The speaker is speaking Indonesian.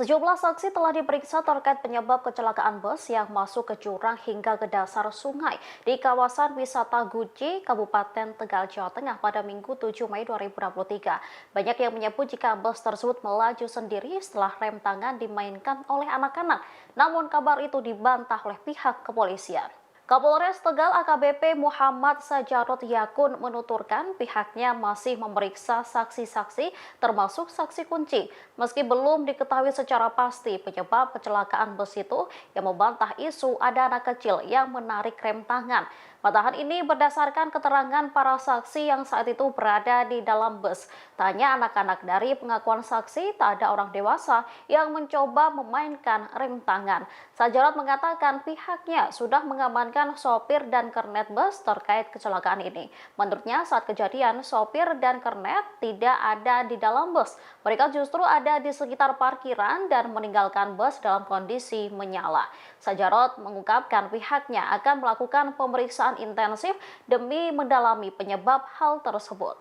Sejumlah saksi telah diperiksa terkait penyebab kecelakaan bus yang masuk ke jurang hingga ke dasar sungai di kawasan wisata Guci, Kabupaten Tegal, Jawa Tengah pada Minggu 7 Mei 2023. Banyak yang menyebut jika bus tersebut melaju sendiri setelah rem tangan dimainkan oleh anak-anak. Namun kabar itu dibantah oleh pihak kepolisian. Kapolres Tegal AKBP Muhammad Sajarot Yakun menuturkan pihaknya masih memeriksa saksi-saksi termasuk saksi kunci. Meski belum diketahui secara pasti penyebab kecelakaan bus itu, yang membantah isu ada anak kecil yang menarik rem tangan. Bantahan ini berdasarkan keterangan para saksi yang saat itu berada di dalam bus. Tanya anak-anak, dari pengakuan saksi tak ada orang dewasa yang mencoba memainkan rem tangan. Sajarot mengatakan pihaknya sudah mengamankan sopir dan kernet bus terkait kecelakaan ini. Menurutnya saat kejadian sopir dan kernet tidak ada di dalam bus. Mereka justru ada di sekitar parkiran dan meninggalkan bus dalam kondisi menyala. Sajarot mengungkapkan pihaknya akan melakukan pemeriksaan intensif demi mendalami penyebab hal tersebut.